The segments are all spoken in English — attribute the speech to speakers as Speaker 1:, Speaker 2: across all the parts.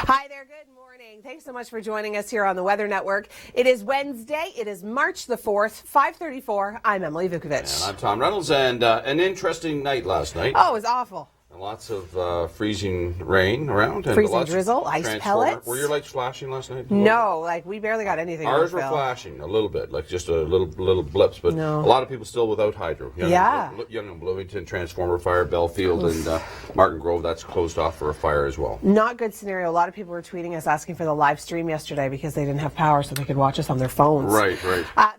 Speaker 1: Hi there, good morning. Thanks so much for joining us here on the Weather Network. It is Wednesday, it is March the 4th, 5:34. I'm Emily Vukovic.
Speaker 2: And I'm Tom Reynolds, and an interesting night last night.
Speaker 1: Oh, it was awful.
Speaker 2: Lots of freezing rain around. And
Speaker 1: freezing drizzle, ice pellets.
Speaker 2: Were your lights flashing last night?
Speaker 1: No, like we barely got anything.
Speaker 2: Ours were flashing a little bit, like just a little blips, but
Speaker 1: no.
Speaker 2: A lot of people still without hydro. Young and Bloomington, Transformer Fire, Belfield, and Martin Grove, that's closed off for a fire as well.
Speaker 1: Not good scenario. A lot of people were tweeting us asking for the live stream yesterday because they didn't have power so they could watch us on their phones.
Speaker 2: Right.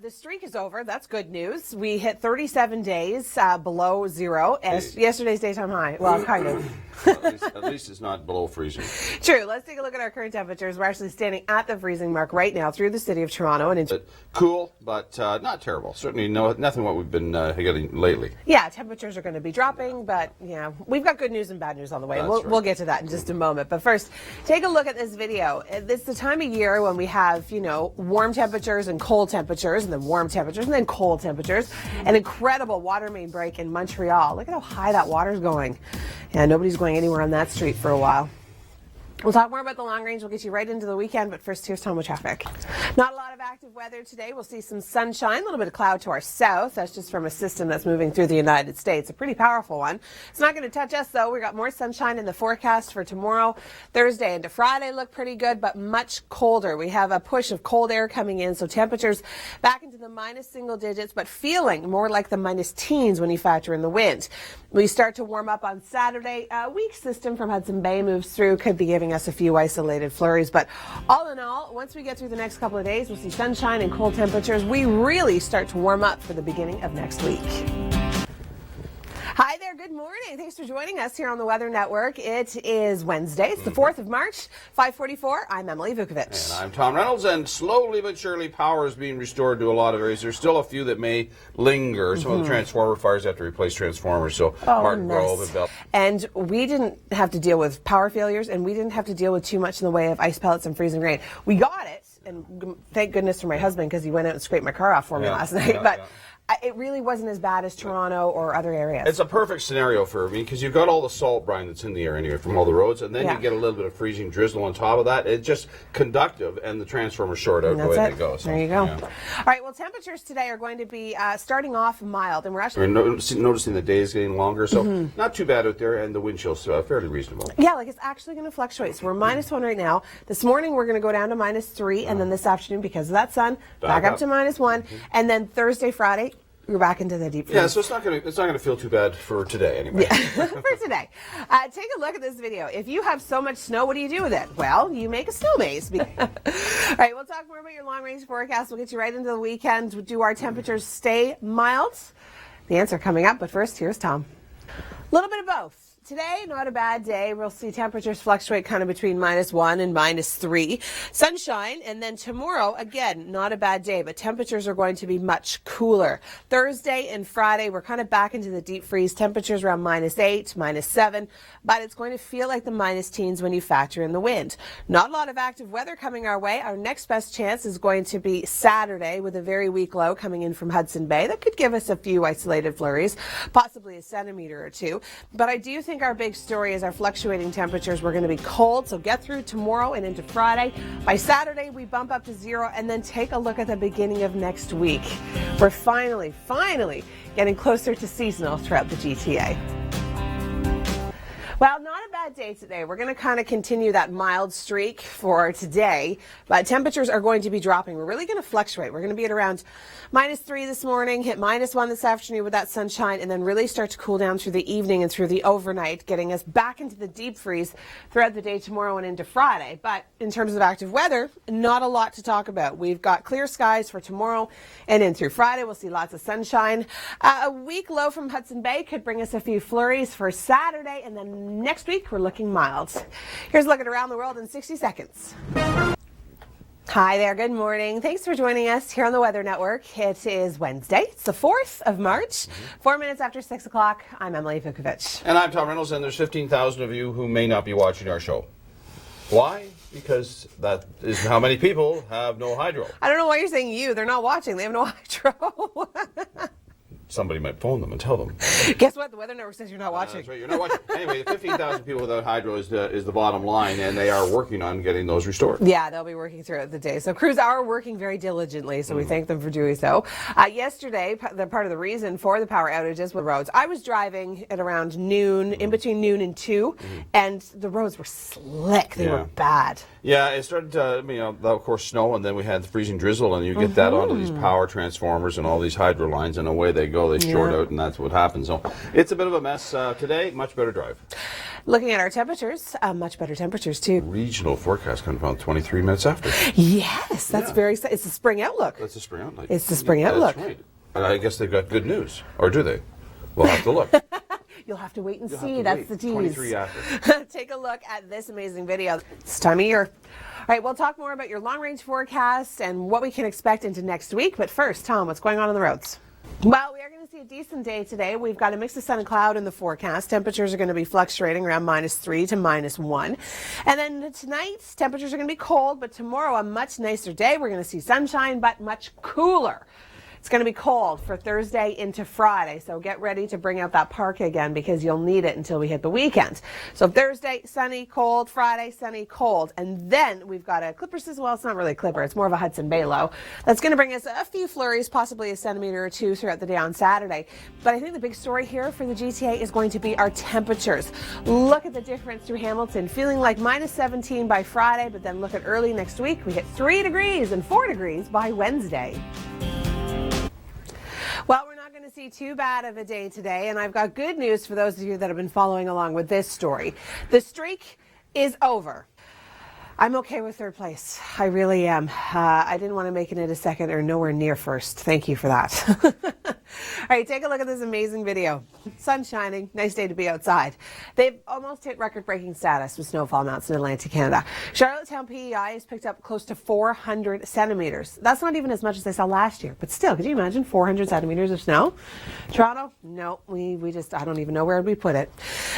Speaker 1: The streak is over. That's good news. We hit 37 days below zero, and yesterday's daytime high. Well, kind of.
Speaker 2: At least it's not below freezing.
Speaker 1: True. Let's take a look at our current temperatures. We're actually standing at the freezing mark right now through the city of Toronto. And
Speaker 2: cool, but not terrible. Certainly nothing what we've been getting lately.
Speaker 1: Yeah, temperatures are going to be dropping, but we've got good news and bad news on the way. We'll get to that in just a moment. But first, take a look at this video. It's the time of year when we have, warm temperatures and cold temperatures, and then warm temperatures and then cold temperatures. An incredible water main break in Montreal. Look at how high that water's going. Yeah, nobody's going anywhere on that street for a while. We'll talk more about the long range. We'll get you right into the weekend, but first, here's Tom with traffic. Not a lot of active weather today. We'll see some sunshine, a little bit of cloud to our south. That's just from a system that's moving through the United States, a pretty powerful one. It's not going to touch us, though. We've got more sunshine in the forecast for tomorrow. Thursday into Friday look pretty good, but much colder. We have a push of cold air coming in, so temperatures back into the minus single digits, but feeling more like the minus teens when you factor in the wind. We start to warm up on Saturday. A weak system from Hudson Bay moves through, could be giving us a few isolated flurries, but all in all, once we get through the next couple of days, we'll see sunshine and cold temperatures. We really start to warm up for the beginning of next week. Hi there, good morning. Thanks for joining us here on the Weather Network. It is Wednesday, it's the 4th of March, 5:44. I'm Emily Vukovic.
Speaker 2: And I'm Tom Reynolds, and slowly but surely power is being restored to a lot of areas. There's still a few that may linger. Some of the transformer fires have to replace transformers, so Martin Grove and Bell.
Speaker 1: And we didn't have to deal with power failures, and we didn't have to deal with too much in the way of ice pellets and freezing rain. We got it, and thank goodness for my husband because he went out and scraped my car off for me last night. It really wasn't as bad as Toronto or other areas.
Speaker 2: It's a perfect scenario for me because you've got all the salt brine that's in the air anyway from all the roads, and then you get a little bit of freezing drizzle on top of that. It's just conductive, and the transformers short out the way they go. So,
Speaker 1: there you go. Yeah. All right, well, temperatures today are going to be starting off mild, and we're actually
Speaker 2: noticing the days getting longer, so not too bad out there, and the wind chill's fairly reasonable.
Speaker 1: Yeah, like it's actually going to fluctuate. So we're -1 right now. This morning we're going to go down to -3, and then this afternoon, because of that sun, back up to -1, and then Thursday, Friday, we're back into the deep freeze.
Speaker 2: Yeah, so it's not going to feel too bad for today anyway.
Speaker 1: Yeah, for today. Take a look at this video. If you have so much snow, what do you do with it? Well, you make a snow maze. All right, we'll talk more about your long range forecast. We'll get you right into the weekend. Do our temperatures stay mild? The answer coming up, but first, here's Tom. A little bit of both. Today, not a bad day. We'll see temperatures fluctuate kind of between -1 and -3. Sunshine, and then tomorrow, again, not a bad day, but temperatures are going to be much cooler. Thursday and Friday, we're kind of back into the deep freeze. Temperatures around -8, -7, but it's going to feel like the minus teens when you factor in the wind. Not a lot of active weather coming our way. Our next best chance is going to be Saturday with a very weak low coming in from Hudson Bay. That could give us a few isolated flurries, possibly a centimeter or two. But I do think our big story is our fluctuating temperatures. We're going to be cold, so get through tomorrow and into Friday. By Saturday, we bump up to 0, and then take a look at the beginning of next week. We're finally getting closer to seasonal throughout the GTA. Well, not a bad day today. We're going to kind of continue that mild streak for today, but temperatures are going to be dropping. We're really going to fluctuate. We're going to be at around -3 this morning, hit -1 this afternoon with that sunshine, and then really start to cool down through the evening and through the overnight, getting us back into the deep freeze throughout the day tomorrow and into Friday. But in terms of active weather, not a lot to talk about. We've got clear skies for tomorrow and in through Friday. We'll see lots of sunshine. A weak low from Hudson Bay could bring us a few flurries for Saturday, and then next week we're looking mild. Here's a look at around the world in 60 seconds. Hi there, good morning. Thanks for joining us here on the Weather Network. It is Wednesday, it's the 4th of March, 4 minutes after 6 o'clock. I'm Emily Vukovic.
Speaker 2: And I'm Tom Reynolds, and there's 15,000 of you who may not be watching our show. Why? Because that is how many people have no hydro.
Speaker 1: I don't know why you're saying you. They're not watching. They have no hydro.
Speaker 2: somebody might phone them and tell them.
Speaker 1: Guess what? The Weather Network says you're not watching.
Speaker 2: That's right, you're not watching. Anyway, the 15,000 people without hydro is the bottom line, and they are working on getting those restored.
Speaker 1: Yeah, they'll be working throughout the day. So crews are working very diligently, so we thank them for doing so. Yesterday, part of the reason for the power outages were roads. I was driving at around noon, in between noon and 2, and the roads were slick. They were bad.
Speaker 2: Yeah, it started to, of course, snow, and then we had the freezing drizzle, and you get that onto these power transformers and all these hydro lines, and away they go. They short out, and that's what happens. So it's a bit of a mess today. Much better drive.
Speaker 1: Looking at our temperatures, much better temperatures too.
Speaker 2: Regional forecast comes about 23 minutes after.
Speaker 1: Yes, that's very exciting. It's the spring outlook.
Speaker 2: That's the spring outlook.
Speaker 1: It's the spring outlook.
Speaker 2: That's right. And I guess they've got good news. Or do they? We'll have to look.
Speaker 1: You'll have to wait and see. That's the tease.
Speaker 2: 23 after.
Speaker 1: Take a look at this amazing video. It's time of year. All right, we'll talk more about your long-range forecast and what we can expect into next week. But first, Tom, what's going on the roads? Well, we are going to see a decent day today. We've got a mix of sun and cloud in the forecast. Temperatures are going to be fluctuating around -3 to -1. And then tonight, temperatures are going to be cold, but tomorrow a much nicer day. We're going to see sunshine, but much cooler. It's going to be cold for Thursday into Friday, so get ready to bring out that parka again because you'll need it until we hit the weekend. So Thursday, sunny, cold. Friday, sunny, cold. And then we've got a clipper sizzle. Well, it's not really a clipper. It's more of a Hudson Bay low. That's going to bring us a few flurries, possibly a centimeter or two throughout the day on Saturday. But I think the big story here for the GTA is going to be our temperatures. Look at the difference through Hamilton. Feeling like -17 by Friday, but then look at early next week. We hit 3 degrees and 4 degrees by Wednesday. Well, we're not going to see too bad of a day today, and I've got good news for those of you that have been following along with this story. The streak is over. I'm okay with third place. I really am. I didn't want to make it into second or nowhere near first. Thank you for that. All right, take a look at this amazing video. Sun shining, nice day to be outside. They've almost hit record-breaking status with snowfall amounts in Atlantic Canada. Charlottetown PEI has picked up close to 400 centimeters. That's not even as much as they saw last year, but still, could you imagine 400 centimeters of snow? Toronto? No, we just, I don't even know where we put it.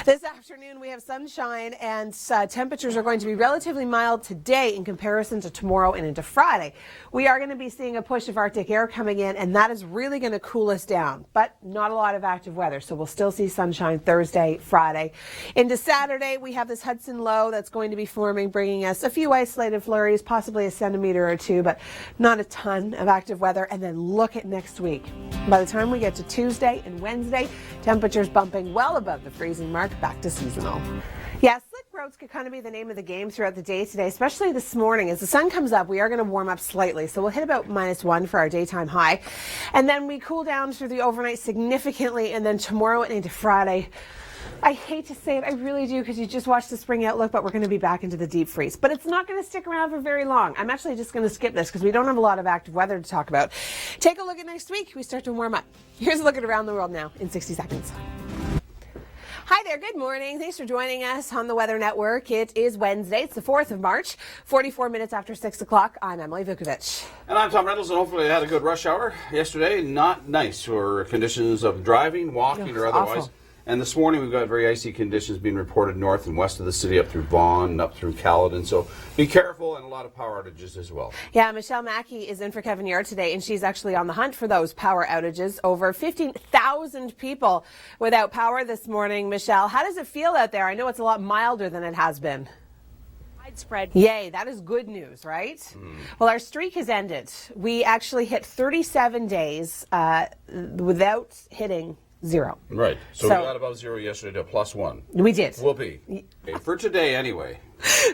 Speaker 1: This afternoon we have sunshine and temperatures are going to be relatively mild today in comparison to tomorrow and into Friday. We are going to be seeing a push of Arctic air coming in, and that is really going to cool us down, but not a lot of active weather. So we'll still see sunshine Thursday, Friday. Into Saturday, we have this Hudson low that's going to be forming, bringing us a few isolated flurries, possibly a centimeter or two, but not a ton of active weather. And then look at next week. By the time we get to Tuesday and Wednesday, temperatures bumping well above the freezing mark, back to seasonal. Yeah, slick roads could kind of be the name of the game throughout the day today, especially this morning. As the sun comes up, we are going to warm up slightly. So we'll hit about -1 for our daytime high. And then we cool down through the overnight significantly. And then tomorrow and into Friday, I hate to say it, I really do, because you just watched the spring outlook, but we're going to be back into the deep freeze. But it's not going to stick around for very long. I'm actually just going to skip this because we don't have a lot of active weather to talk about. Take a look at next week. We start to warm up. Here's a look at around the world now in 60 seconds. Hi there, good morning. Thanks for joining us on the Weather Network. It is Wednesday, it's the 4th of March, 44 minutes after 6 o'clock. I'm Emily Vukovic.
Speaker 2: And I'm Tom Reynolds, and hopefully I had a good rush hour yesterday. Not nice for conditions of driving, walking, or otherwise.
Speaker 1: Awful.
Speaker 2: And this morning we've got very icy conditions being reported north and west of the city, up through Vaughan and up through Caledon. So be careful, and a lot of power outages as well.
Speaker 1: Yeah, Michelle Mackey is in for Kevin Yard today, and she's actually on the hunt for those power outages. Over 15,000 people without power this morning. Michelle, how does it feel out there? I know it's a lot milder than it has been.
Speaker 3: Widespread.
Speaker 1: Yay, that is good news, right? Well, our streak has ended. We actually hit 37 days without hitting zero.
Speaker 2: Right. So we got above zero yesterday to +1.
Speaker 1: We did.
Speaker 2: Whoopee. For today, anyway.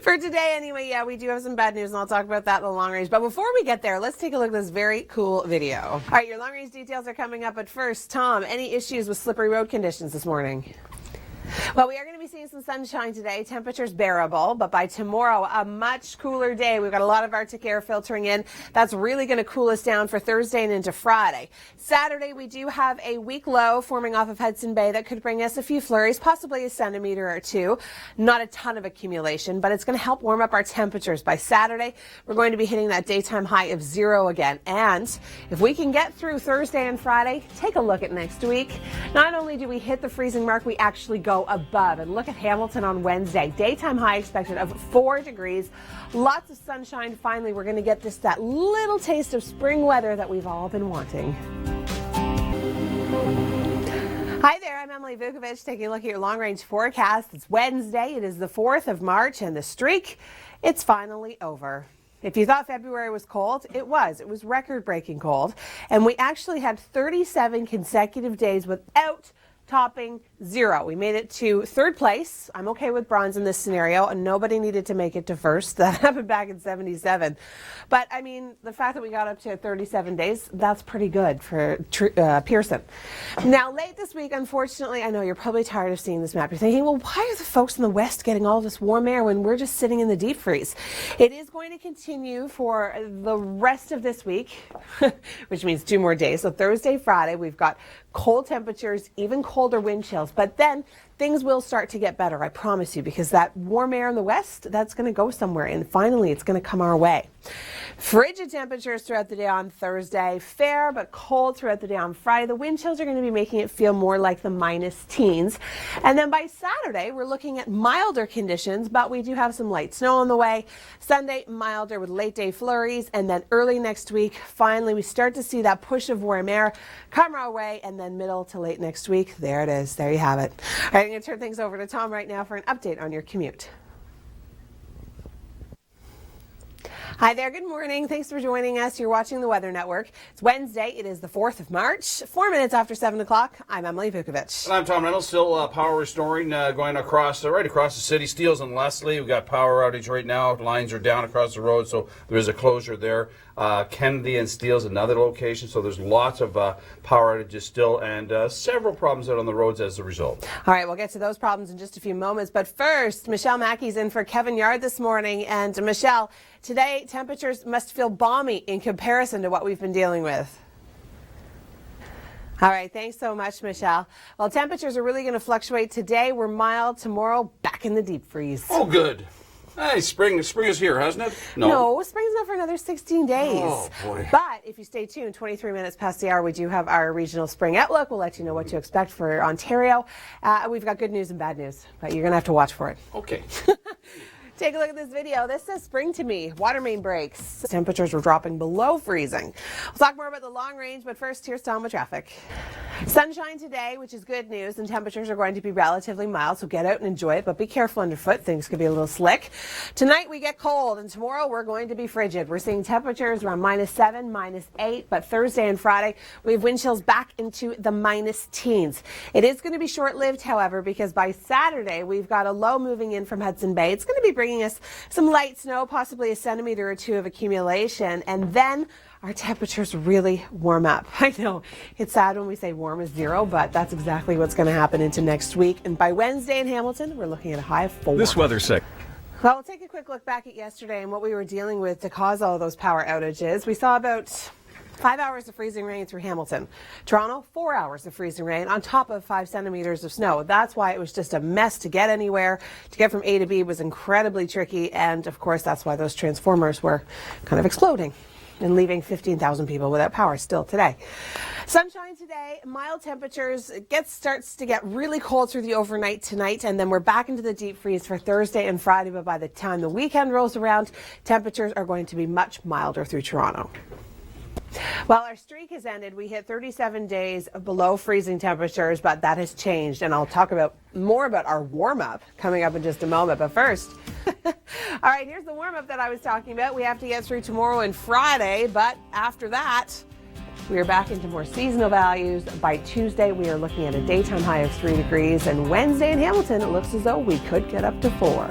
Speaker 1: For today, anyway, yeah, we do have some bad news, and I'll talk about that in the long range. But before we get there, let's take a look at this very cool video. All right, your long range details are coming up. But first, Tom, any issues with slippery road conditions this morning? Well, we are going to be seeing some sunshine today. Temperatures bearable, but by tomorrow, a much cooler day. We've got a lot of Arctic air filtering in. That's really going to cool us down for Thursday and into Friday. Saturday, we do have a weak low forming off of Hudson Bay that could bring us a few flurries, possibly a centimeter or two. Not a ton of accumulation, but it's going to help warm up our temperatures. By Saturday, we're going to be hitting that daytime high of 0 again. And if we can get through Thursday and Friday, take a look at next week. Not only do we hit the freezing mark, we actually go above. And look at Hamilton on Wednesday. Daytime high expected of 4 degrees. Lots of sunshine. Finally, we're going to get just that little taste of spring weather that we've all been wanting. Hi there, I'm Emily Vukovic taking a look at your long-range forecast. It's Wednesday, it is the 4th of March, and the streak, it's finally over. If you thought February was cold, it was. It was record-breaking cold, and we actually had 37 consecutive days without topping zero. We made it to third place. I'm okay with bronze in this scenario, and nobody needed to make it to first. That happened back in '77. But I mean, the fact that we got up to 37 days, that's pretty good for Pearson. Now, late this week, unfortunately, I know you're probably tired of seeing this map. You're thinking, well, why are the folks in the west getting all this warm air when we're just sitting in the deep freeze? It is going to continue for the rest of this week, which means 2 more days. So Thursday, Friday, we've got cold temperatures, even colder wind chills. But then things will start to get better, I promise you, because that warm air in the west, that's going to go somewhere, and finally it's going to come our way. Frigid temperatures throughout the day on Thursday, fair but cold throughout the day on Friday. The wind chills are going to be making it feel more like the minus teens. And then by Saturday, we're looking at milder conditions, but we do have some light snow on the way. Sunday, milder with late day flurries, and then early next week, finally we start to see that push of warm air come our way, and then middle to late next week, there it is. There you have it. All right, I'm going to turn things over to Tom right now for an update on your commute. Hi there, good morning. Thanks for joining us. You're watching the Weather Network. It's Wednesday. It is the 4th of March. 4 minutes after 7 o'clock. I'm Emily Vukovic.
Speaker 2: And I'm Tom Reynolds. Still power restoring going across, right across the city. Steeles and Leslie. We've got power outage right now. Lines are down across the road, so there is a closure there. Kennedy and Steeles, another location. So there's lots of power outages still, and several problems out on the roads as a result.
Speaker 1: All right, we'll get to those problems in just a few moments. But first, Michelle Mackey's in for Kevin Yard this morning. And Michelle, today temperatures must feel balmy in comparison to what we've been dealing with. All right, thanks so much, Michelle. Well, temperatures are really going to fluctuate today. We're mild. Tomorrow, back in the deep freeze.
Speaker 2: Oh, good. Hey, spring is here, hasn't it?
Speaker 1: No, spring's not for another 16 days.
Speaker 2: Oh, boy.
Speaker 1: But if you stay tuned, 23 minutes past the hour, we do have our regional spring outlook. We'll let you know what to expect for Ontario. We've got good news and bad news, but you're going to have to watch for it.
Speaker 2: Okay.
Speaker 1: Take a look at this video. This says spring to me. Water main breaks. Temperatures were dropping below freezing. We'll talk more about the long range, but first, here's Tom with traffic. Sunshine today, which is good news, and temperatures are going to be relatively mild, so get out and enjoy it, but be careful underfoot. Things could be a little slick. Tonight we get cold, and tomorrow we're going to be frigid. We're seeing temperatures around -7, -8, but Thursday and Friday we have wind chills back into the minus teens. It is going to be short-lived, however, because by Saturday we've got a low moving in from Hudson Bay. It's going to be bringing us some light snow, possibly a centimeter or 2 of accumulation, and then our temperatures really warm up. I know it's sad when we say warm as 0, but that's exactly what's going to happen into next week. And by Wednesday in Hamilton, we're looking at a high of 4.
Speaker 3: This weather sick.
Speaker 1: Well, we'll take a quick look back at yesterday and what we were dealing with to cause all those power outages. We saw about 5 hours of freezing rain through Hamilton. Toronto, 4 hours of freezing rain on top of 5 centimeters of snow. That's why it was just a mess to get anywhere. To get from A to B was incredibly tricky. And of course, that's why those transformers were kind of exploding and leaving 15,000 people without power still today. Sunshine today, mild temperatures. It starts to get really cold through the overnight tonight, and then we're back into the deep freeze for Thursday and Friday. But by the time the weekend rolls around, temperatures are going to be much milder through Toronto. Well, our streak has ended. We hit 37 days of below freezing temperatures, but that has changed, and I'll talk more about our warm-up coming up in just a moment. But first, all right, here's the warm-up that I was talking about. We have to get through tomorrow and Friday, but after that, we are back into more seasonal values. By Tuesday, we are looking at a daytime high of 3 degrees, and Wednesday in Hamilton, it looks as though we could get up to 4.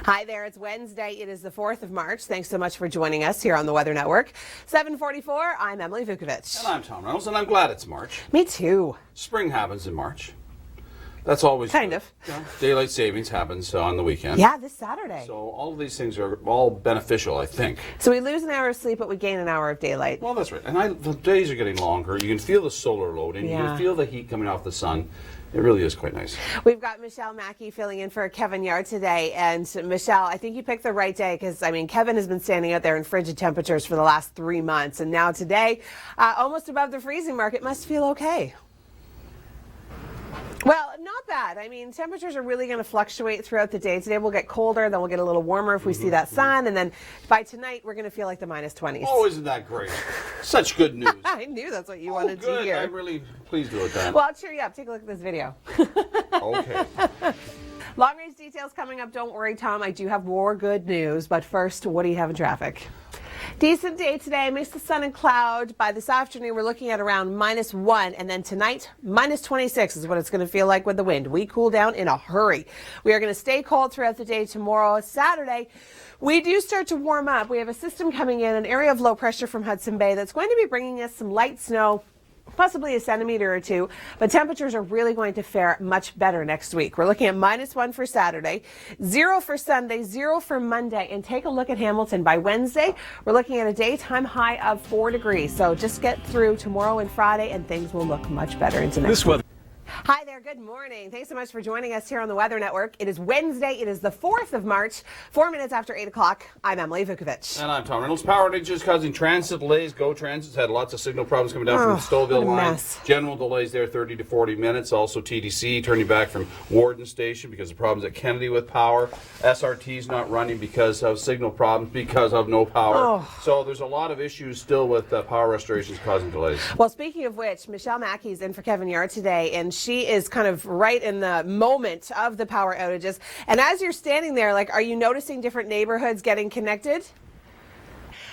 Speaker 1: Hi there, it's Wednesday. It is the 4th of March. Thanks so much for joining us here on the Weather Network. 7:44, I'm Emily Vukovic.
Speaker 2: And I'm Tom Reynolds, and I'm glad it's March.
Speaker 1: Me too.
Speaker 2: Spring happens in March. That's always
Speaker 1: kind
Speaker 2: good.
Speaker 1: of.
Speaker 2: Yeah. Daylight savings happens on the weekend.
Speaker 1: Yeah, this Saturday.
Speaker 2: So all of these things are all beneficial, I think.
Speaker 1: So we lose an hour of sleep, but we gain an hour of daylight.
Speaker 2: Well, that's right. And the days are getting longer. You can feel the solar loading.
Speaker 1: Yeah.
Speaker 2: You can feel the heat coming off the sun. It really is quite nice.
Speaker 1: We've got Michelle Mackey filling in for Kevin Yard today. And Michelle, I think you picked the right day because, I mean, Kevin has been standing out there in frigid temperatures for the last 3 months. And now today, almost above the freezing mark, it must feel okay. Well, not bad. I mean, temperatures are really going to fluctuate throughout the day. Today we'll get colder, then we'll get a little warmer if we see that sun, and then by tonight we're going to feel like the minus 20s.
Speaker 2: Oh, isn't that great? Such good news.
Speaker 1: I knew that's what you wanted
Speaker 2: good.
Speaker 1: to hear.
Speaker 2: I'm really pleased with that.
Speaker 1: Well, I'll cheer you up. Take a look at this video.
Speaker 2: Okay.
Speaker 1: Long range details coming up. Don't worry, Tom. I do have more good news. But first, what do you have in traffic? Decent day today, mix of sun and cloud. By this afternoon, we're looking at around -1, and then tonight, -26 is what it's going to feel like with the wind. We cool down in a hurry. We are going to stay cold throughout the day tomorrow. Saturday, we do start to warm up. We have a system coming in, an area of low pressure from Hudson Bay that's going to be bringing us some light snow, possibly a centimeter or two, but temperatures are really going to fare much better next week. We're looking at -1 for Saturday, 0 for Sunday, 0 for Monday, and take a look at Hamilton. By Wednesday, we're looking at a daytime high of 4 degrees. So just get through tomorrow and Friday, and things will look much better into next week. Hi there, good morning. Thanks so much for joining us here on the Weather Network. It is Wednesday, it is the 4th of March, 4 minutes after 8 o'clock. I'm Emily Vukovic.
Speaker 2: And I'm Tom Reynolds. Power outages causing transit delays. GO Transit's had lots of signal problems coming down from the Stouffville line.
Speaker 1: Mess.
Speaker 2: General delays there, 30 to 40 minutes. Also TDC turning back from Warden Station because of problems at Kennedy with power. SRT's not running because of signal problems, because of no power. So there's a lot of issues still with power restorations causing delays.
Speaker 1: Well, speaking of which, Michelle Mackey's in for Kevin Yard today, and she is kind of right in the moment of the power outages. And as you're standing there, like, are you noticing different neighborhoods getting connected?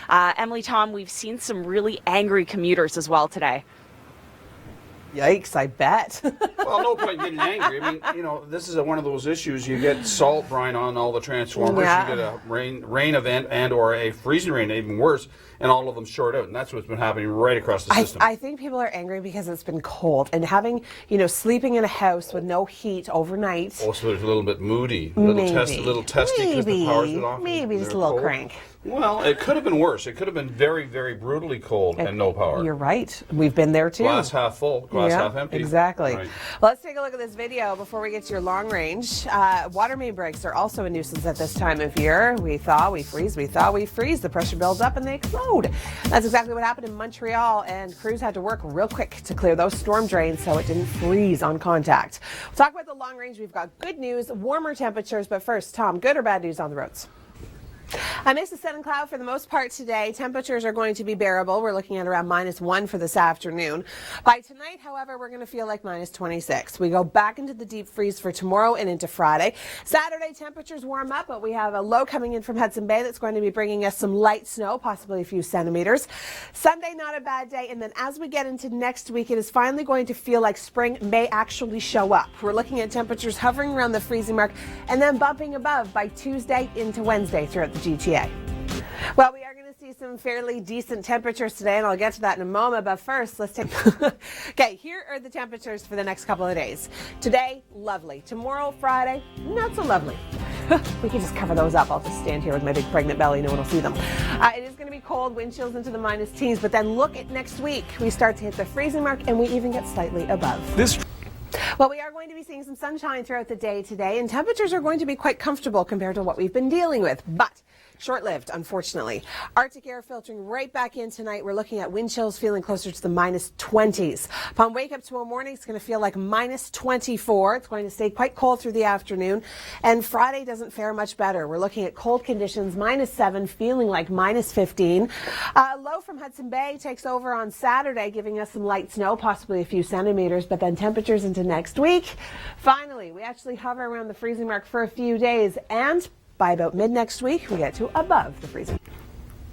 Speaker 3: Emily, Tom, we've seen some really angry commuters as well today.
Speaker 1: Yikes, I bet.
Speaker 2: Well, no point getting angry. I mean, you know, this is one of those issues. You get salt brine on all the transformers.
Speaker 1: Yeah.
Speaker 2: You get a rain event and or a freezing rain, even worse, and all of them short out. And that's what's been happening right across the system.
Speaker 1: I think people are angry because it's been cold, and having, you know, sleeping in a house with no heat overnight.
Speaker 2: Also, there's a little bit moody, a little testy because the power's been off.
Speaker 1: Maybe just a little
Speaker 2: cold.
Speaker 1: crank.
Speaker 2: Well, it could have been worse. It could have been very, very brutally cold and no power.
Speaker 1: You're right. We've been there too.
Speaker 2: Glass half full, glass half empty.
Speaker 1: Exactly.
Speaker 2: Right.
Speaker 1: Well, let's take a look at this video before we get to your long range. Water main breaks are also a nuisance at this time of year. We thaw, we freeze, we thaw, we freeze. The pressure builds up and they explode. That's exactly what happened in Montreal, and crews had to work real quick to clear those storm drains so it didn't freeze on contact. We'll talk about the long range. We've got good news, warmer temperatures, but first, Tom, good or bad news on the roads? A mix of sun and cloud for the most part today. Temperatures are going to be bearable. We're looking at around -1 for this afternoon. By tonight, however, we're going to feel like -26. We go back into the deep freeze for tomorrow and into Friday. Saturday, temperatures warm up, but we have a low coming in from Hudson Bay that's going to be bringing us some light snow, possibly a few centimeters. Sunday, not a bad day. And then as we get into next week, it is finally going to feel like spring may actually show up. We're looking at temperatures hovering around the freezing mark and then bumping above by Tuesday into Wednesday throughout the GTA. Well, we are going to see some fairly decent temperatures today, and I'll get to that in a moment. But first, let's take... Okay, here are the temperatures for the next couple of days. Today, lovely. Tomorrow, Friday, not so lovely. We can just cover those up. I'll just stand here with my big pregnant belly. No one will see them. It is going to be cold, wind chills into the minus teens. But then look at next week. We start to hit the freezing mark, and we even get slightly above. Well, we are going to be seeing some sunshine throughout the day today, and temperatures are going to be quite comfortable compared to what we've been dealing with. But short-lived, unfortunately. Arctic air filtering right back in tonight. We're looking at wind chills feeling closer to the -20s. Upon wake up tomorrow morning, it's going to feel like -24. It's going to stay quite cold through the afternoon. And Friday doesn't fare much better. We're looking at cold conditions, -7, feeling like -15. Low from Hudson Bay takes over on Saturday, giving us some light snow, possibly a few centimeters, but then temperatures into next week. Finally, we actually hover around the freezing mark for a few days, and by about mid next week, we get to above the freezing.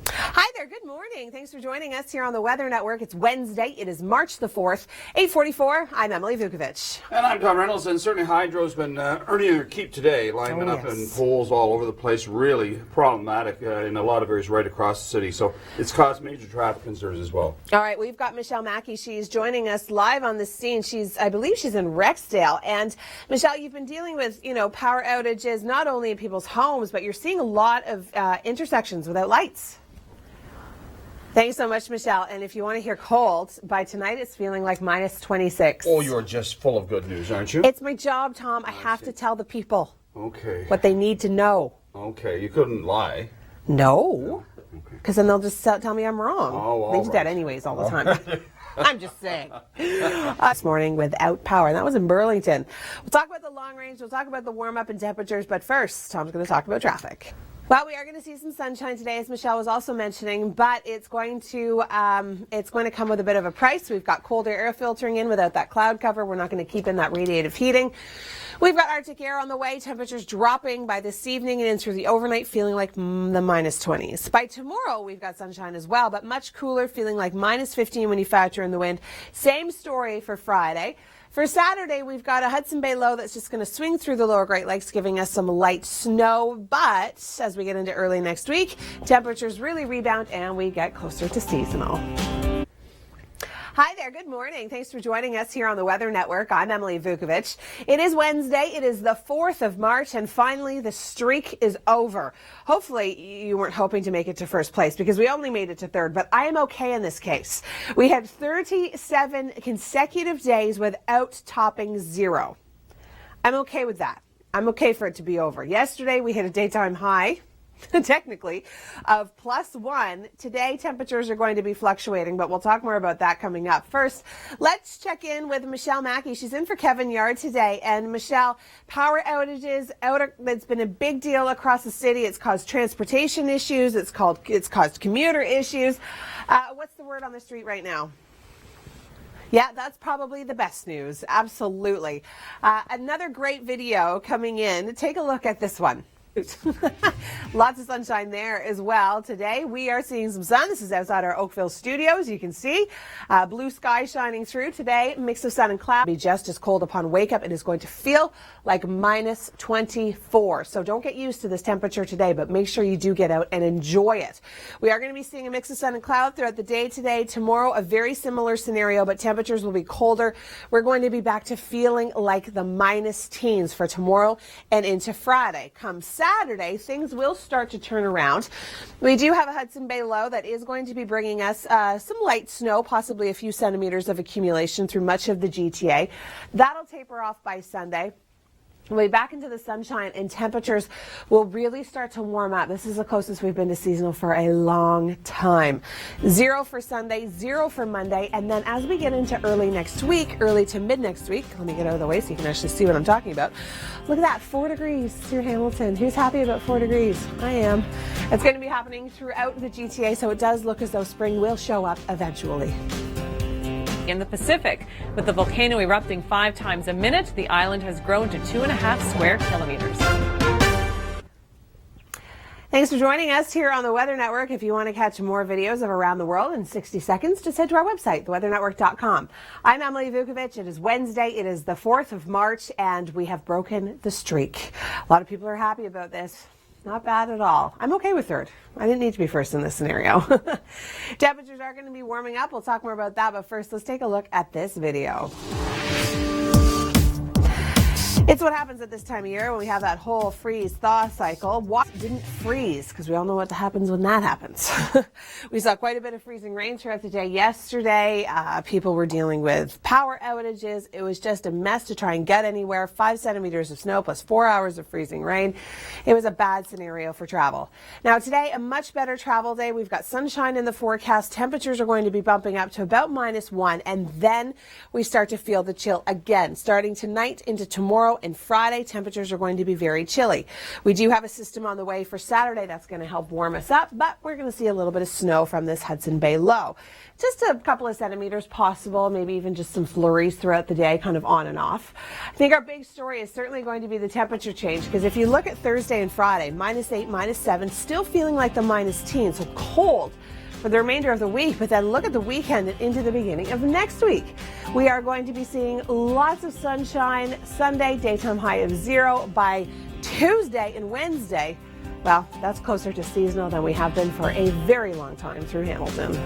Speaker 1: Hi there, good morning. Thanks for joining us here on the Weather Network. It's Wednesday. It is March the 4th, 8:44. I'm Emily Vukovic.
Speaker 2: And I'm Tom Reynolds, and certainly Hydro's been earning their keep today, lining up in poles all over the place, really problematic in a lot of areas right across the city. So it's caused major traffic concerns as well.
Speaker 1: All right, we've got Michelle Mackey. She's joining us live on the scene. I believe she's in Rexdale. And Michelle, you've been dealing with, power outages, not only in people's homes, but you're seeing a lot of intersections without lights. Thanks so much, Michelle. And if you want to hear cold, by tonight it's feeling like -26.
Speaker 2: Oh, you're just full of good news, aren't you?
Speaker 1: It's my job, Tom. I have to tell the people what they need to know.
Speaker 2: Okay, you couldn't lie.
Speaker 1: No, because then they'll just tell me I'm wrong.
Speaker 2: Oh,
Speaker 1: they do that
Speaker 2: right.
Speaker 1: anyways all the time. I'm just saying. This morning without power, and that was in Burlington. We'll talk about the long range, we'll talk about the warm-up and temperatures, but first, Tom's going to talk about traffic. Well, we are going to see some sunshine today, as Michelle was also mentioning, but it's going to come with a bit of a price. We've got colder air filtering in without that cloud cover. We're not going to keep in that radiative heating. We've got Arctic air on the way. Temperatures dropping by this evening and into the overnight, feeling like the minus 20s. By tomorrow, we've got sunshine as well, but much cooler, feeling like minus 15 when you factor in the wind. Same story for Friday. For Saturday, we've got a Hudson Bay low that's just going to swing through the lower Great Lakes, giving us some light snow. But as we get into early next week, temperatures really rebound and we get closer to seasonal. Hi there, good morning. Thanks for joining us here on the Weather Network. I'm Emily Vukovic. It is Wednesday, it is the 4th of March, and finally the streak is over. Hopefully you weren't hoping to make it to first place because we only made it to third, but I am okay in this case. We had 37 consecutive days without topping zero. I'm okay with that. I'm okay for it to be over. Yesterday we hit a daytime high, technically, of +1. Today, temperatures are going to be fluctuating, but we'll talk more about that coming up. First, let's check in with Michelle Mackey. She's in for Kevin Yard today. And Michelle, power outages, that's been a big deal across the city. It's caused transportation issues. It's caused commuter issues. What's the word on the street right now? Yeah, that's probably the best news. Absolutely. Another great video coming in. Take a look at this one. Lots of sunshine there as well. Today we are seeing some sun. This is outside our Oakville studios. You can see blue sky shining through today. Mix of sun and cloud. Be just as cold upon wake up. It is going to feel like minus 24. So don't get used to this temperature today, but make sure you do get out and enjoy it. We are going to be seeing a mix of sun and cloud throughout the day today. Tomorrow, a very similar scenario, but temperatures will be colder. We're going to be back to feeling like the minus teens for tomorrow and into Friday. Come Saturday, things will start to turn around. We do have a Hudson Bay low that is going to be bringing us some light snow, possibly a few centimeters of accumulation through much of the GTA. That'll taper off by Sunday. We'll be back into the sunshine and temperatures will really start to warm up. This is the closest we've been to seasonal for a long time. 0 for Sunday, 0 for Monday, and then as we get into early next week, early to mid next week, let me get out of the way so you can actually see what I'm talking about. Look at that, 4 degrees through Hamilton. Who's happy about 4 degrees? I am. It's going to be happening throughout the GTA, so it does look as though spring will show up eventually.
Speaker 4: In the Pacific, with the volcano erupting 5 times a minute, the island has grown to 2.5 square kilometers.
Speaker 1: Thanks for joining us here on the Weather Network. If you want to catch more videos of around the world in 60 seconds, just head to our website, theweathernetwork.com. I'm Emily Vukovic. It is Wednesday. It is the 4th of March, and we have broken the streak. A lot of people are happy about this. Not bad at all. I'm okay with third. I didn't need to be first in this scenario. Temperatures are going to be warming up. We'll talk more about that, but first let's take a look at this video. It's what happens at this time of year when we have that whole freeze-thaw cycle. Water didn't freeze because we all know what happens when that happens. We saw quite a bit of freezing rain throughout the day yesterday. People were dealing with power outages. It was just a mess to try and get anywhere. 5 centimeters of snow plus 4 hours of freezing rain. It was a bad scenario for travel. Now today, a much better travel day. We've got sunshine in the forecast. Temperatures are going to be bumping up to about -1, and then we start to feel the chill again. Starting tonight into tomorrow and Friday, temperatures are going to be very chilly. We do have a system on the way for Saturday that's going to help warm us up, but we're going to see a little bit of snow from this Hudson Bay low. Just a couple of centimeters possible, maybe even just some flurries throughout the day, kind of on and off. I think our big story is certainly going to be the temperature change, because if you look at Thursday and Friday, -8, -7, still feeling like the -10, so cold for the remainder of the week. But then look at the weekend and into the beginning of next week. We are going to be seeing lots of sunshine. Sunday, daytime high of 0. By Tuesday and Wednesday, well, that's closer to seasonal than we have been for a very long time through Hamilton.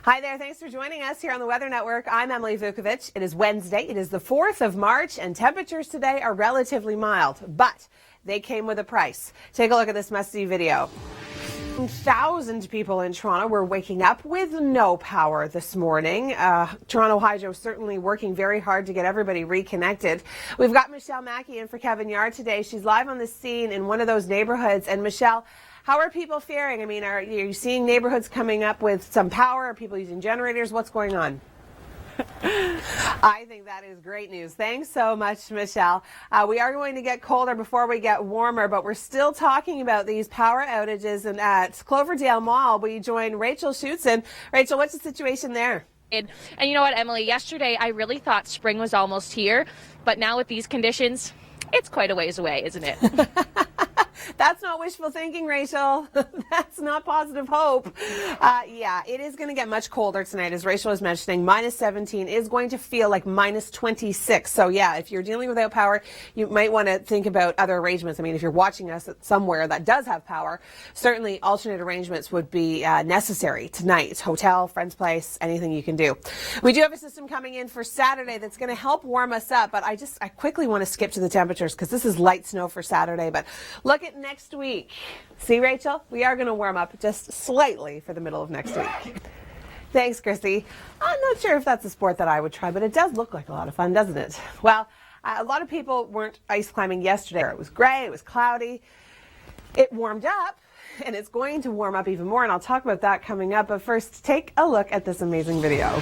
Speaker 1: Hi there, thanks for joining us here on the Weather Network. I'm Emily Vukovic. It is Wednesday, it is the 4th of March, and temperatures today are relatively mild, but they came with a price. Take a look at this must-see video. 1,000 people in Toronto were waking up with no power this morning. Toronto Hydro certainly working very hard to get everybody reconnected. We've got Michelle Mackey in for Kevin Yard today. She's live on the scene in one of those neighborhoods. And Michelle, How are people faring? I mean, are you seeing neighborhoods coming up with some power? Are people using generators? What's going on? I think that is great news. Thanks so much, Michelle. We are going to get colder before we get warmer, but we're still talking about these power outages. And at Cloverdale Mall, we join Rachel Schutzen. Rachel, what's the situation there?
Speaker 5: And you know what, Emily, yesterday I really thought spring was almost here, but now with these conditions, it's quite a ways away, isn't it?
Speaker 1: That's not wishful thinking, Rachel. That's not positive hope. Yeah, it is going to get much colder tonight, as Rachel was mentioning. Minus 17 is going to feel like minus 26. So yeah, if you're dealing without power, you might want to think about other arrangements. I mean, if you're watching us somewhere that does have power, certainly alternate arrangements would be necessary tonight. Hotel, friend's place, anything you can do. We do have a system coming in for Saturday that's going to help warm us up, but I quickly want to skip to the temperatures because this is light snow for Saturday. But look at next week. See, Rachel, we are going to warm up just slightly for the middle of next week. Thanks, Chrissy. I'm not sure if that's a sport that I would try, but it does look like a lot of fun, doesn't it? Well, a lot of people weren't ice climbing yesterday. It was gray, it was cloudy. It warmed up, and it's going to warm up even more, and I'll talk about that coming up. But first, take a look at this amazing video.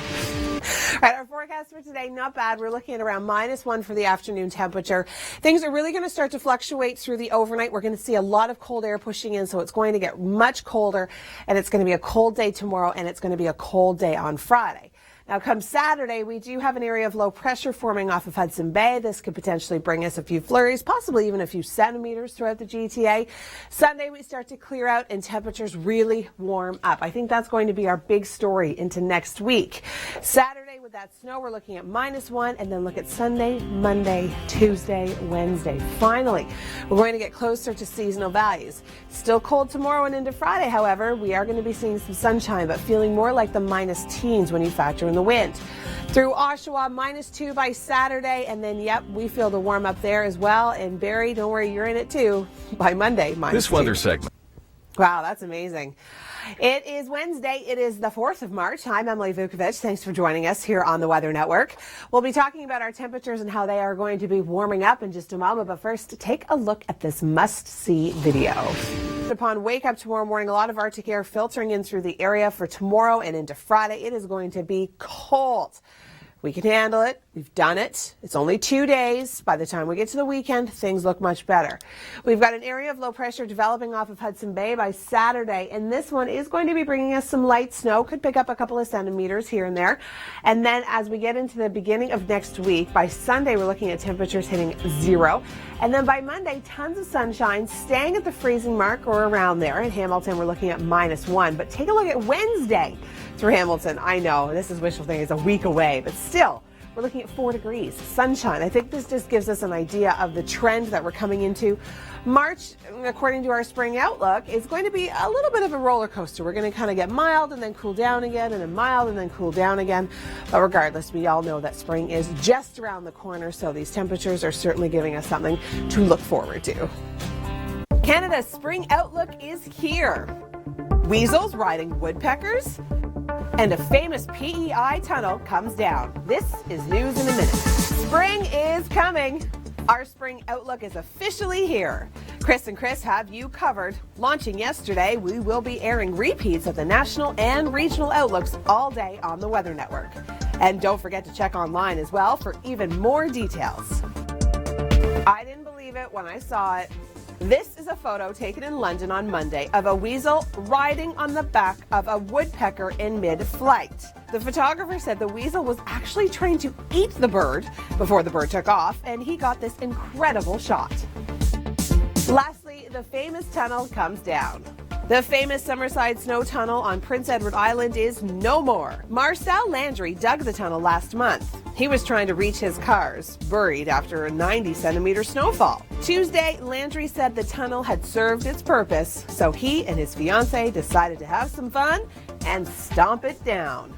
Speaker 1: All right, our forecast for today, not bad. We're looking at around -1 for the afternoon temperature. Things are really going to start to fluctuate through the overnight. We're going to see a lot of cold air pushing in, so it's going to get much colder, and it's going to be a cold day tomorrow, and it's going to be a cold day on Friday. Now, come Saturday, we do have an area of low pressure forming off of Hudson Bay. This could potentially bring us a few flurries, possibly even a few centimeters throughout the GTA. Sunday, we start to clear out and temperatures really warm up. I think that's going to be our big story into next week. Saturday, with that snow, we're looking at -1, and then look at Sunday, Monday, Tuesday, Wednesday. Finally, we're going to get closer to seasonal values. Still cold tomorrow and into Friday, however. We are going to be seeing some sunshine, but feeling more like the minus teens when you factor in the wind. Through Oshawa, -2 by Saturday, and then, yep, we feel the warm up there as well. And Barrie, don't worry, you're in it too. By Monday, -2.
Speaker 6: This weather segment.
Speaker 1: Wow, that's amazing. It is Wednesday. It is the 4th of March. I'm Emily Vukovic. Thanks for joining us here on the Weather Network. We'll be talking about our temperatures and how they are going to be warming up in just a moment. But first, take a look at this must-see video. Upon wake up tomorrow morning, a lot of Arctic air filtering in through the area for tomorrow and into Friday. It is going to be cold. We can handle it. We've done it. It's only 2 days. By the time we get to the weekend, things look much better. We've got an area of low pressure developing off of Hudson Bay by Saturday, and this one is going to be bringing us some light snow. Could pick up a couple of centimeters here and there. And then as we get into the beginning of next week, by Sunday, we're looking at temperatures hitting 0. And then by Monday, tons of sunshine, staying at the freezing mark or around there. In Hamilton, we're looking at -1. But take a look at Wednesday through Hamilton. I know this is wishful thinking, it's a week away, but still, we're looking at 4 degrees, sunshine. I think this just gives us an idea of the trend that we're coming into. March, according to our spring outlook, is going to be a little bit of a roller coaster. We're going to kind of get mild and then cool down again, and then mild and then cool down again. But regardless, we all know that spring is just around the corner, so these temperatures are certainly giving us something to look forward to. Canada's spring outlook is here. Weasels riding woodpeckers, and a famous PEI tunnel comes down. This is news in a minute. Spring is coming. Our spring outlook is officially here. Chris and Chris have you covered. Launching yesterday, we will be airing repeats of the national and regional outlooks all day on the Weather Network. And don't forget to check online as well for even more details. I didn't believe it when I saw it. This is a photo taken in London on Monday of a weasel riding on the back of a woodpecker in mid-flight. The photographer said the weasel was actually trying to eat the bird before the bird took off, and he got this incredible shot. Lastly, the famous tunnel comes down. The famous Summerside Snow Tunnel on Prince Edward Island is no more. Marcel Landry dug the tunnel last month. He was trying to reach his cars, buried after a 90-centimeter snowfall. Tuesday, Landry said the tunnel had served its purpose, so he and his fiancée decided to have some fun and stomp it down.